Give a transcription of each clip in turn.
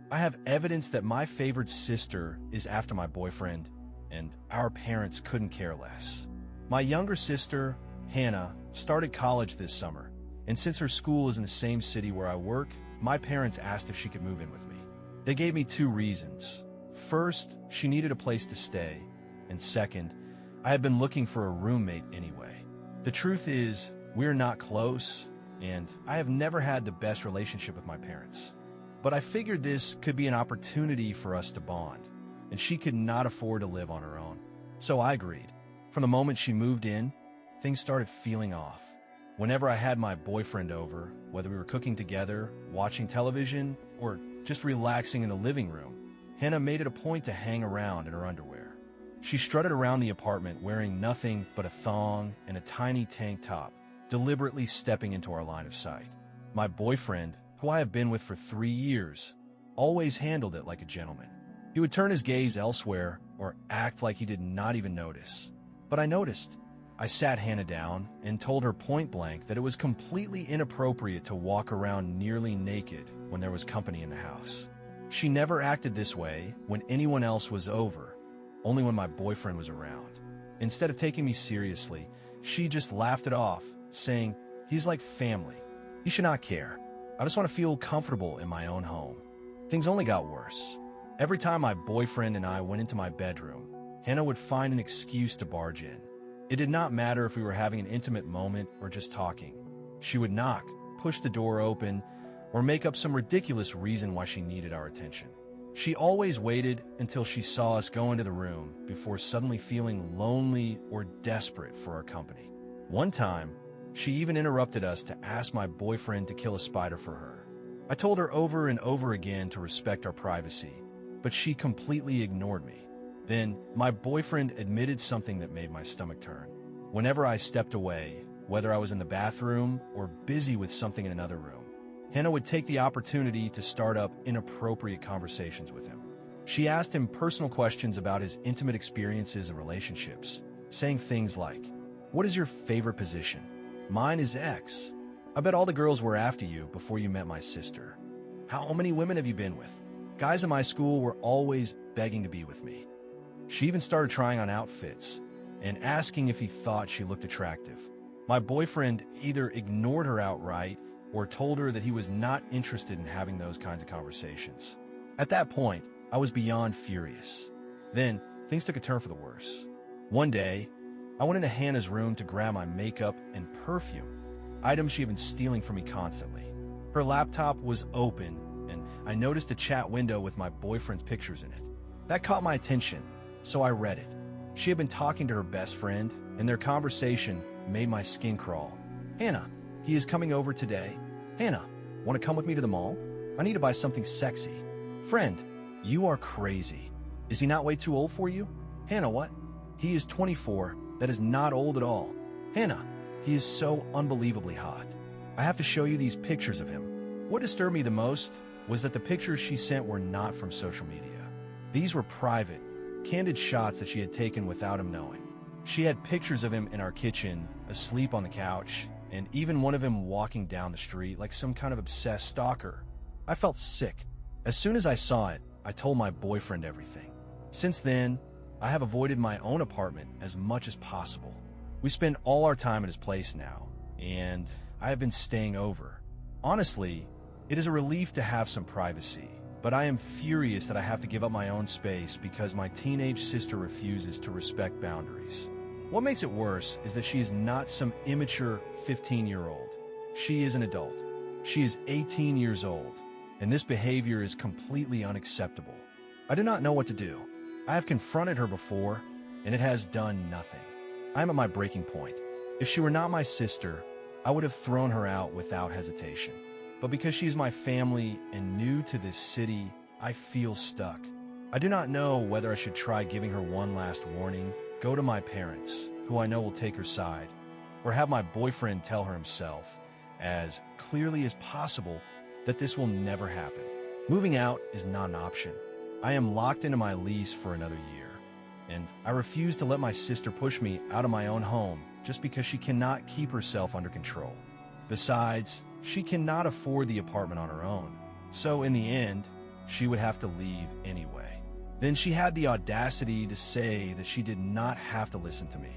I have evidence that my favorite sister is after my boyfriend, and our parents couldn't care less. My younger sister, Hannah, started college this summer, and since her school is in the same city where I work, my parents asked if she could move in with me. They gave me two reasons. First, she needed a place to stay, and second, I had been looking for a roommate anyway. The truth is, we're not close, and I have never had the best relationship with my parents. But I figured this could be an opportunity for us to bond, and she could not afford to live on her own. So I agreed. From the moment she moved in, things started feeling off. Whenever I had my boyfriend over, whether we were cooking together, watching television, or just relaxing in the living room, Hannah made it a point to hang around in her underwear. She strutted around the apartment wearing nothing but a thong and a tiny tank top, deliberately stepping into our line of sight. My boyfriend, who I have been with for 3 years, always handled it like a gentleman. He would turn his gaze elsewhere or act like he did not even notice. But I noticed. I sat Hannah down and told her point blank that it was completely inappropriate to walk around nearly naked when there was company in the house. She never acted this way when anyone else was over, only when my boyfriend was around. Instead of taking me seriously, she just laughed it off, saying, "He's like family. He should not care. I just want to feel comfortable in my own home." Things only got worse. Every time my boyfriend and I went into my bedroom, Hannah would find an excuse to barge in. It did not matter if we were having an intimate moment or just talking. She would knock, push the door open, or make up some ridiculous reason why she needed our attention. She always waited until she saw us go into the room before suddenly feeling lonely or desperate for our company. One time, she even interrupted us to ask my boyfriend to kill a spider for her. I told her over and over again to respect our privacy, but she completely ignored me. Then, my boyfriend admitted something that made my stomach turn. Whenever I stepped away, whether I was in the bathroom or busy with something in another room, Hannah would take the opportunity to start up inappropriate conversations with him. She asked him personal questions about his intimate experiences and relationships, saying things like, "What is your favorite position? Mine is X. I bet all the girls were after you before you met my sister. How many women have you been with? Guys in my school were always begging to be with me." She even started trying on outfits and asking if he thought she looked attractive. My boyfriend either ignored her outright or told her that he was not interested in having those kinds of conversations. At that point, I was beyond furious. Then, things took a turn for the worse. One day, I went into Hannah's room to grab my makeup and perfume, items she had been stealing from me constantly. Her laptop was open, and I noticed a chat window with my boyfriend's pictures in it. That caught my attention, so I read it. She had been talking to her best friend, and their conversation made my skin crawl. "Hannah, he is coming over today. Hannah, want to come with me to the mall? I need to buy something sexy. Friend, you are crazy. Is he not way too old for you? Hannah, what? He is 24. That is not old at all. Hannah, he is so unbelievably hot. I have to show you these pictures of him." What disturbed me the most was that the pictures she sent were not from social media. These were private, candid shots that she had taken without him knowing. She had pictures of him in our kitchen, asleep on the couch, and even one of him walking down the street like some kind of obsessed stalker. I felt sick. As soon as I saw it, I told my boyfriend everything. Since then, I have avoided my own apartment as much as possible. We spend all our time at his place now, and I have been staying over. Honestly, it is a relief to have some privacy, but I am furious that I have to give up my own space because my teenage sister refuses to respect boundaries. What makes it worse is that she is not some immature 15-year-old. She is an adult. She is 18 years old, and this behavior is completely unacceptable. I do not know what to do. I have confronted her before, and it has done nothing. I am at my breaking point. If she were not my sister, I would have thrown her out without hesitation. But because she is my family and new to this city, I feel stuck. I do not know whether I should try giving her one last warning, go to my parents, who I know will take her side, or have my boyfriend tell her himself, as clearly as possible, that this will never happen. Moving out is not an option. I am locked into my lease for another year, and I refuse to let my sister push me out of my own home just because she cannot keep herself under control. Besides, she cannot afford the apartment on her own. So in the end, she would have to leave anyway. Then she had the audacity to say that she did not have to listen to me.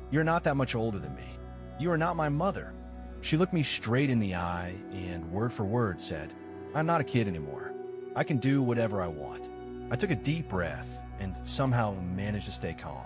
"You're not that much older than me. You are not my mother." She looked me straight in the eye and word for word said, "I'm not a kid anymore. I can do whatever I want." I took a deep breath and somehow managed to stay calm.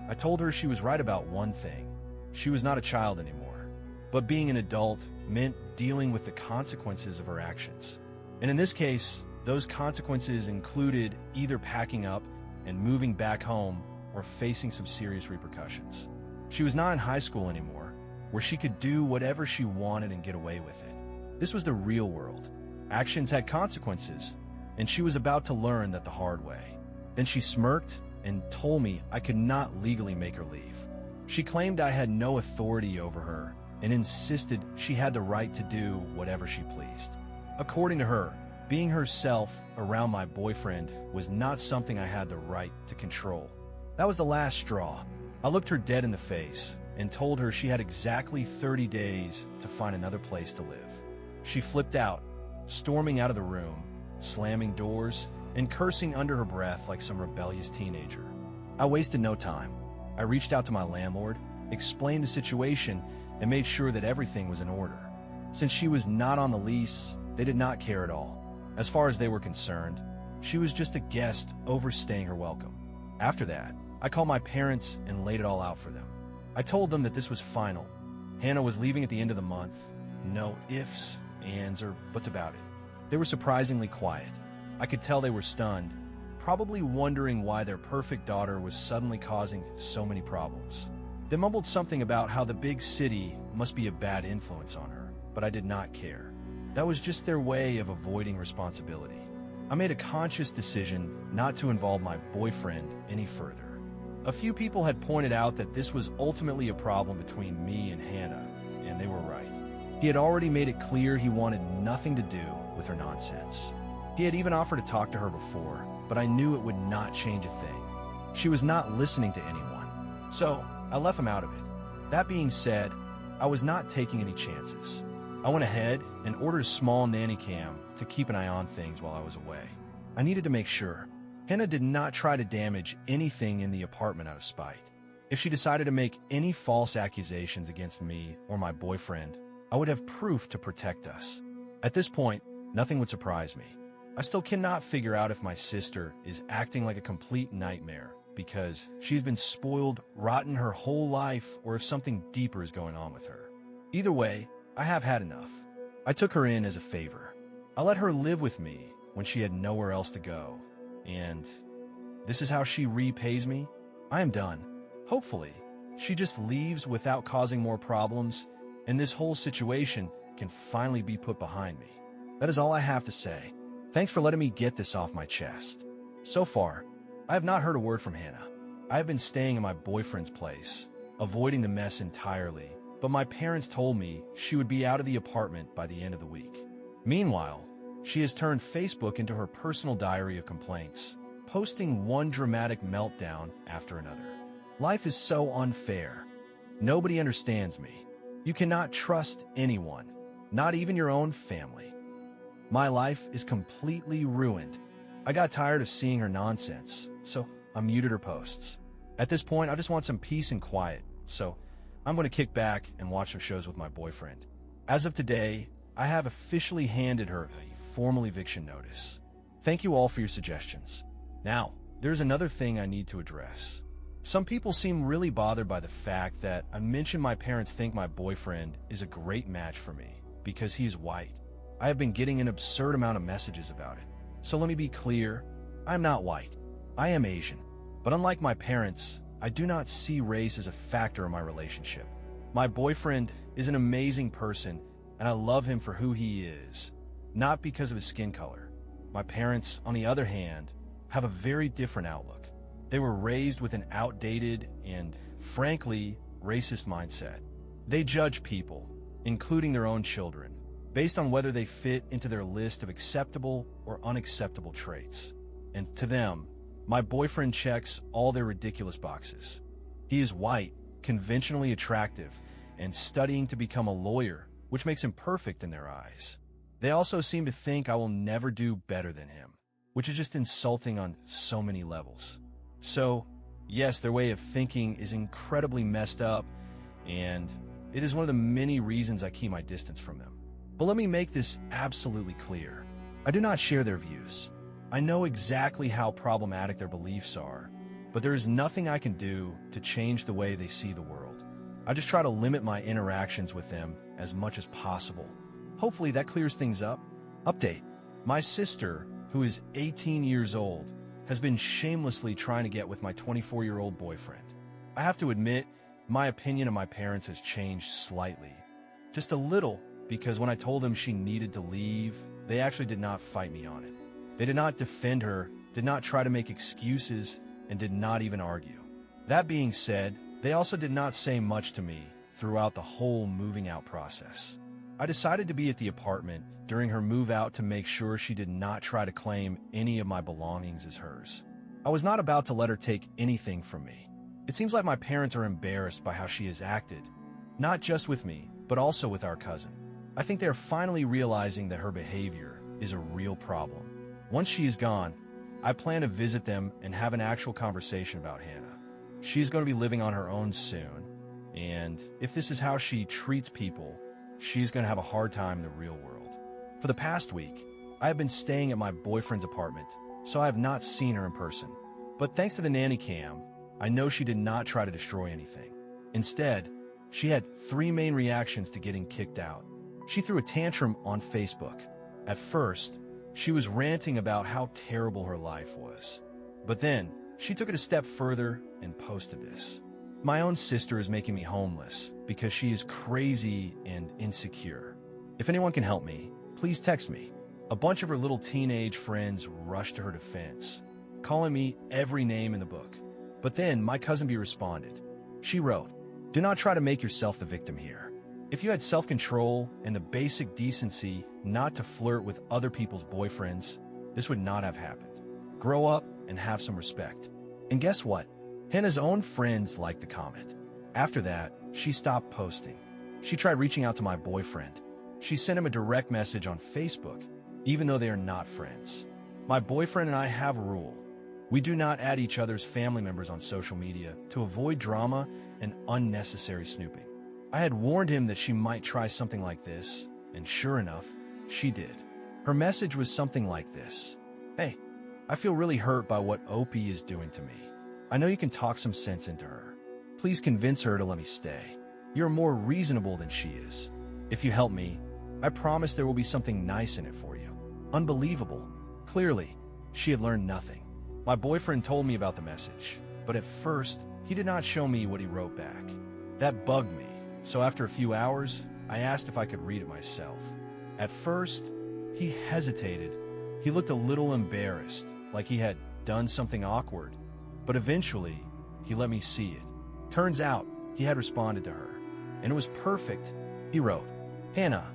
I told her she was right about one thing. She was not a child anymore, but being an adult meant dealing with the consequences of her actions. And in this case, those consequences included either packing up and moving back home or facing some serious repercussions. She was not in high school anymore, where she could do whatever she wanted and get away with it. This was the real world. Actions had consequences, and she was about to learn that the hard way. Then she smirked and told me I could not legally make her leave. She claimed I had no authority over her and insisted she had the right to do whatever she pleased. According to her, being herself around my boyfriend was not something I had the right to control. That was the last straw. I looked her dead in the face and told her she had exactly 30 days to find another place to live. She flipped out, storming out of the room, slamming doors, and cursing under her breath like some rebellious teenager. I wasted no time. I reached out to my landlord, explained the situation, and made sure that everything was in order. Since she was not on the lease, they did not care at all. As far as they were concerned, she was just a guest overstaying her welcome. After that, I called my parents and laid it all out for them. I told them that this was final. Hannah was leaving at the end of the month. No ifs, ands, or buts about it. They were surprisingly quiet. I could tell they were stunned, probably wondering why their perfect daughter was suddenly causing so many problems. They mumbled something about how the big city must be a bad influence on her, but I did not care. That was just their way of avoiding responsibility. I made a conscious decision not to involve my boyfriend any further. A few people had pointed out that this was ultimately a problem between me and Hannah, and they were right. He had already made it clear he wanted nothing to do with her nonsense. He had even offered to talk to her before, but I knew it would not change a thing. She was not listening to anyone, so I left him out of it. That being said, I was not taking any chances. I went ahead and ordered a small nanny cam to keep an eye on things while I was away. I needed to make sure. Hannah did not try to damage anything in the apartment out of spite. If she decided to make any false accusations against me or my boyfriend, I would have proof to protect us. At this point, nothing would surprise me. I still cannot figure out if my sister is acting like a complete nightmare because she's been spoiled rotten her whole life or if something deeper is going on with her. Either way, I have had enough. I took her in as a favor. I let her live with me when she had nowhere else to go. And this is how she repays me? I am done. Hopefully, she just leaves without causing more problems, and this whole situation can finally be put behind me. That is all I have to say. Thanks for letting me get this off my chest. So far, I have not heard a word from Hannah. I have been staying in my boyfriend's place, avoiding the mess entirely, but my parents told me she would be out of the apartment by the end of the week. Meanwhile, she has turned Facebook into her personal diary of complaints, posting one dramatic meltdown after another. Life is so unfair. Nobody understands me. You cannot trust anyone, not even your own family. My life is completely ruined. I got tired of seeing her nonsense, so I muted her posts. At this point, I just want some peace and quiet, so I'm going to kick back and watch some shows with my boyfriend. As of today, I have officially handed her a formal eviction notice. Thank you all for your suggestions. Now, there's another thing I need to address. Some people seem really bothered by the fact that I mentioned my parents think my boyfriend is a great match for me because he's white. I have been getting an absurd amount of messages about it. So let me be clear, I'm not white. I am Asian. But unlike my parents, I do not see race as a factor in my relationship. My boyfriend is an amazing person, and I love him for who he is, not because of his skin color. My parents, on the other hand, have a very different outlook. They were raised with an outdated and, frankly, racist mindset. They judge people, including their own children, based on whether they fit into their list of acceptable or unacceptable traits. And to them, my boyfriend checks all their ridiculous boxes. He is white, conventionally attractive, and studying to become a lawyer, which makes him perfect in their eyes. They also seem to think I will never do better than him. which is just insulting on so many levels. So, yes, their way of thinking is incredibly messed up, and it is one of the many reasons I keep my distance from them. But let me make this absolutely clear. I do not share their views. I know exactly how problematic their beliefs are, but there is nothing I can do to change the way they see the world. I just try to limit my interactions with them as much as possible. Hopefully that clears things up. Update. My sister, who is 18 years old, has been shamelessly trying to get with my 24-year-old boyfriend. I have to admit, my opinion of my parents has changed slightly. Just a little, because when I told them she needed to leave, they actually did not fight me on it. They did not defend her, did not try to make excuses, and did not even argue. That being said, they also did not say much to me throughout the whole moving out process. I decided to be at the apartment during her move out to make sure she did not try to claim any of my belongings as hers. I was not about to let her take anything from me. It seems like my parents are embarrassed by how she has acted, not just with me, but also with our cousin. I think they are finally realizing that her behavior is a real problem. Once she is gone, I plan to visit them and have an actual conversation about Hannah. She's going to be living on her own soon, and if this is how she treats people, she's going to have a hard time in the real world. For the past week, I have been staying at my boyfriend's apartment, so I have not seen her in person. But thanks to the nanny cam, I know she did not try to destroy anything. Instead, she had 3 main reactions to getting kicked out. She threw a tantrum on Facebook. At first, she was ranting about how terrible her life was. But then, she took it a step further and posted this. My own sister is making me homeless because she is crazy and insecure. If anyone can help me, please text me. A bunch of her little teenage friends rushed to her defense, calling me every name in the book. But then my cousin B responded. She wrote, "Do not try to make yourself the victim here. If you had self-control and the basic decency not to flirt with other people's boyfriends, this would not have happened. Grow up and have some respect." And guess what? Hannah's own friends liked the comment. After that, she stopped posting. She tried reaching out to my boyfriend. She sent him a direct message on Facebook, even though they are not friends. My boyfriend and I have a rule. We do not add each other's family members on social media to avoid drama and unnecessary snooping. I had warned him that she might try something like this, and sure enough, she did. Her message was something like this. "Hey, I feel really hurt by what Opie is doing to me. I know you can talk some sense into her. Please convince her to let me stay. You're more reasonable than she is. If you help me, I promise there will be something nice in it for you." Unbelievable. Clearly, she had learned nothing. My boyfriend told me about the message, but at first, he did not show me what he wrote back. That bugged me, so after a few hours, I asked if I could read it myself. At first, he hesitated. He looked a little embarrassed, like he had done something awkward, but eventually, he let me see it. Turns out, he had responded to her, and it was perfect. He wrote, "Hannah,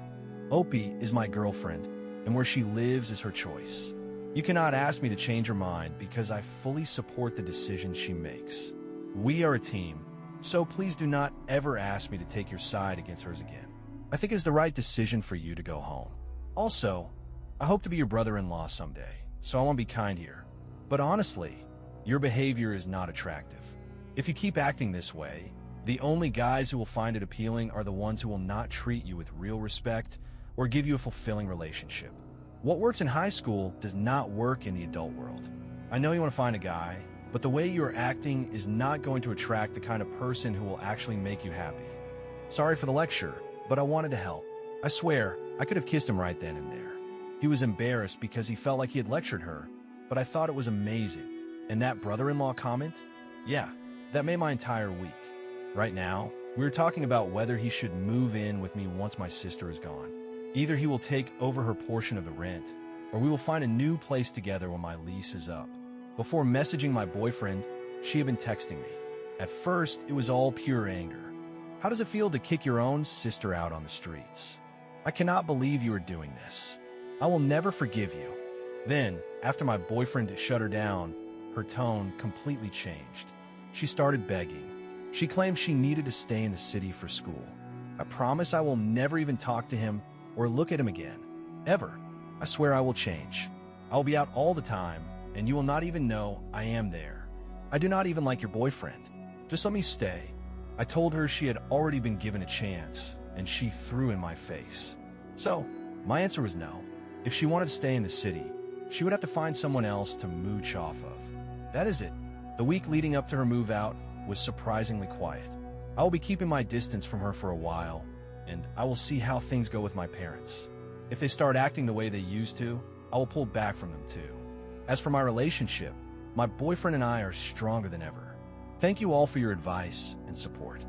Opie is my girlfriend, and where she lives is her choice. You cannot ask me to change her mind because I fully support the decision she makes. We are a team, so please do not ever ask me to take your side against hers again. I think it's the right decision for you to go home. Also, I hope to be your brother-in-law someday, so I want to be kind here. But honestly, your behavior is not attractive. If you keep acting this way, the only guys who will find it appealing are the ones who will not treat you with real respect or give you a fulfilling relationship. What works in high school does not work in the adult world. I know you want to find a guy, but the way you are acting is not going to attract the kind of person who will actually make you happy. Sorry for the lecture, but I wanted to help. I swear, I could have kissed him right then and there." He was embarrassed because he felt like he had lectured her, but I thought it was amazing. And that brother-in-law comment? Yeah, that made my entire week. Right now, we are talking about whether he should move in with me once my sister is gone. Either he will take over her portion of the rent, or we will find a new place together when my lease is up. Before messaging my boyfriend, she had been texting me. At first, it was all pure anger. How does it feel to kick your own sister out on the streets? I cannot believe you are doing this. I will never forgive you. Then, after my boyfriend shut her down, her tone completely changed. She started begging. She claimed she needed to stay in the city for school. I promise I will never even talk to him or look at him again. Ever. I swear I will change. I will be out all the time, and you will not even know I am there. I do not even like your boyfriend. Just let me stay." I told her she had already been given a chance, and she threw in my face. So, my answer was no. If she wanted to stay in the city, she would have to find someone else to mooch off of. That is it. The week leading up to her move out was surprisingly quiet. I will be keeping my distance from her for a while, and I will see how things go with my parents. If they start acting the way they used to, I will pull back from them too. As for my relationship, my boyfriend and I are stronger than ever. Thank you all for your advice and support.